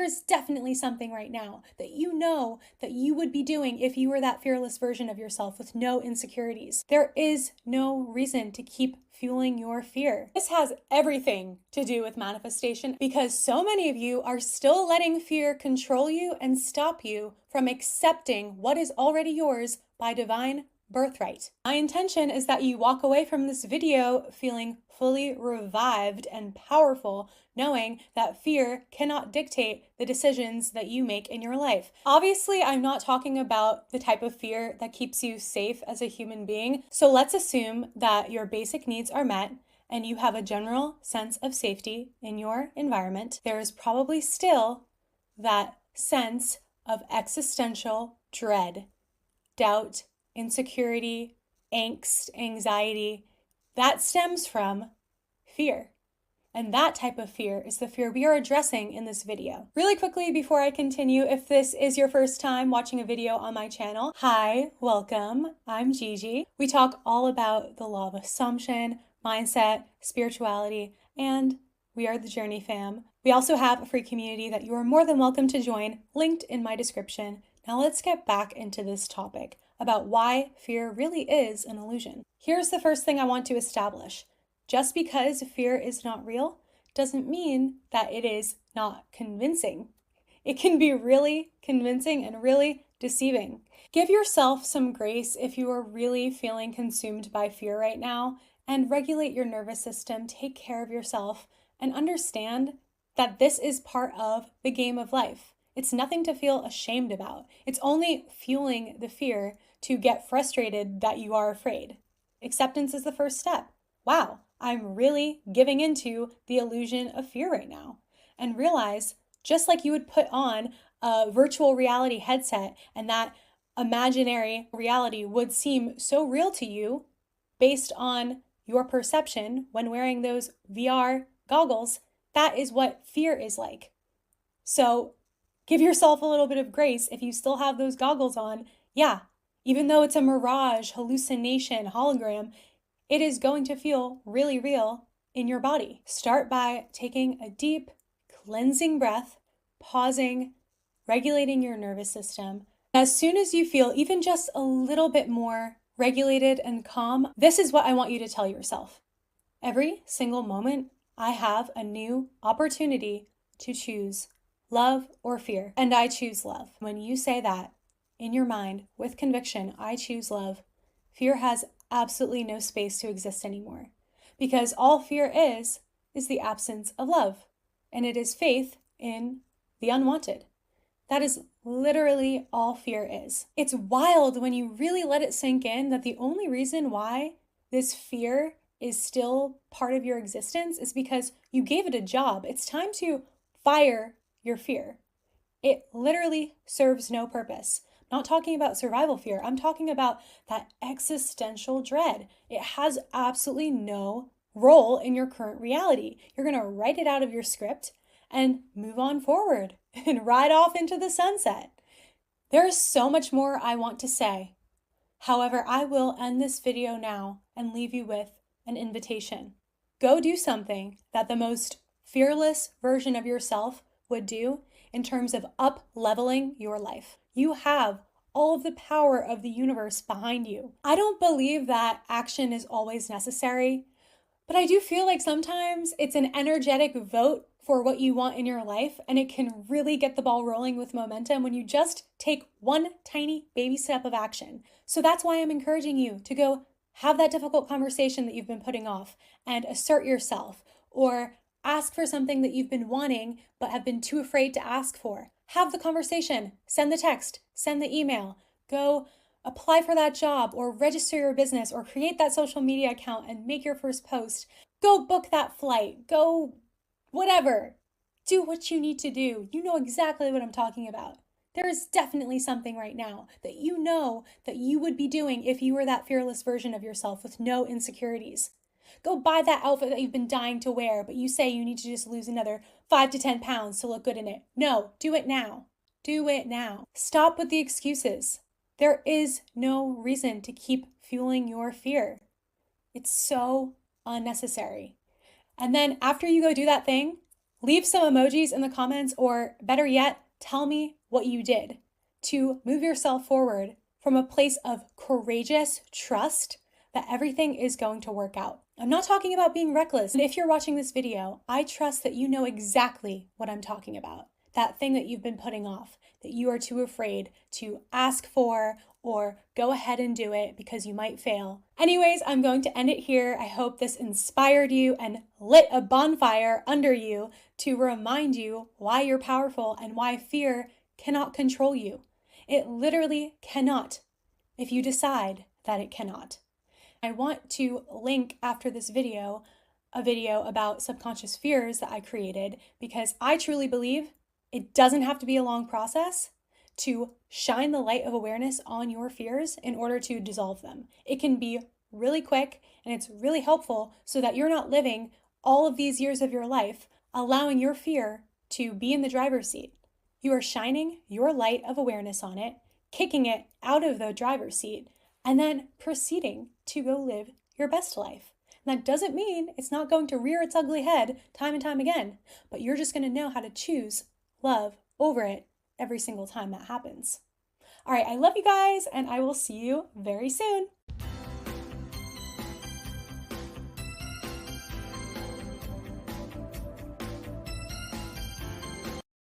There's definitely something right now that you know that you would be doing if you were that fearless version of yourself with no insecurities. There is no reason to keep fueling your fear. This has everything to do with manifestation because so many of you are still letting fear control you and stop you from accepting what is already yours by divine birthright. My intention is that you walk away from this video feeling fully revived and powerful, knowing that fear cannot dictate the decisions that you make in your life. Obviously, I'm not talking about the type of fear that keeps you safe as a human being. So let's assume that your basic needs are met and you have a general sense of safety in your environment. There is probably still that sense of existential dread, doubt, insecurity, angst, anxiety, that stems from fear. And that type of fear is the fear we are addressing in this video. Really quickly before I continue, if this is your first time watching a video on my channel, hi, welcome, I'm Gigi. We talk all about the law of assumption, mindset, spirituality, and we are the Journey fam. We also have a free community that you are more than welcome to join, linked in my description. Now let's get back into this topic about why fear really is an illusion. Here's the first thing I want to establish. Just because fear is not real doesn't mean that it is not convincing. It can be really convincing and really deceiving. Give yourself some grace if you are really feeling consumed by fear right now, and regulate your nervous system, take care of yourself, and understand that this is part of the game of life. It's nothing to feel ashamed about. It's only fueling the fear to get frustrated that you are afraid. Acceptance is the first step. Wow, I'm really giving into the illusion of fear right now. And realize, just like you would put on a virtual reality headset and that imaginary reality would seem so real to you based on your perception when wearing those VR goggles, that is what fear is like. So give yourself a little bit of grace if you still have those goggles on. Yeah, even though it's a mirage, hallucination, hologram, it is going to feel really real in your body. Start by taking a deep, cleansing breath, pausing, regulating your nervous system. As soon as you feel even just a little bit more regulated and calm, this is what I want you to tell yourself. Every single moment, I have a new opportunity to choose love or fear, and I choose love. When you say that in your mind with conviction, I choose love, fear has absolutely no space to exist anymore, because all fear is the absence of love, and it is faith in the unwanted. That is literally all fear is. It's wild when you really let it sink in that the only reason why this fear is still part of your existence is because you gave it a job. It's time to fire your fear. It literally serves no purpose. I'm not talking about survival fear. I'm talking about that existential dread. It has absolutely no role in your current reality. You're going to write it out of your script and move on forward and ride off into the sunset. There is so much more I want to say. However, I will end this video now and leave you with an invitation. Go do something that the most fearless version of yourself would do in terms of up-leveling your life. You have all of the power of the universe behind you. I don't believe that action is always necessary, but I do feel like sometimes it's an energetic vote for what you want in your life, and it can really get the ball rolling with momentum when you just take one tiny baby step of action. So that's why I'm encouraging you to go have that difficult conversation that you've been putting off and assert yourself, or ask for something that you've been wanting but have been too afraid to ask for. Have the conversation, send the text, send the email, go apply for that job or register your business or create that social media account and make your first post. Go book that flight, go whatever. Do what you need to do. You know exactly what I'm talking about. There is definitely something right now that you know that you would be doing if you were that fearless version of yourself with no insecurities. Go buy that outfit that you've been dying to wear, but you say you need to just lose another 5 to 10 pounds to look good in it. No, do it now. Do it now. Stop with the excuses. There is no reason to keep fueling your fear. It's so unnecessary. And then after you go do that thing, Leave some emojis in the comments, or better yet, tell me what you did to move yourself forward from a place of courageous trust that everything is going to work out. I'm not talking about being reckless. And if you're watching this video, I trust that you know exactly what I'm talking about. That thing that you've been putting off, that you are too afraid to ask for or go ahead and do it because you might fail. Anyways, I'm going to end it here. I hope this inspired you and lit a bonfire under you to remind you why you're powerful and why fear cannot control you. It literally cannot if you decide that it cannot. I want to link after this video a video about subconscious fears that I created, because I truly believe it doesn't have to be a long process to shine the light of awareness on your fears in order to dissolve them. It can be really quick, and it's really helpful so that you're not living all of these years of your life allowing your fear to be in the driver's seat. You are shining your light of awareness on it, kicking it out of the driver's seat, and then proceeding to go live your best life. And that doesn't mean it's not going to rear its ugly head time and time again, but you're just going to know how to choose love over it every single time that happens. All right, I love you guys, and I will see you very soon.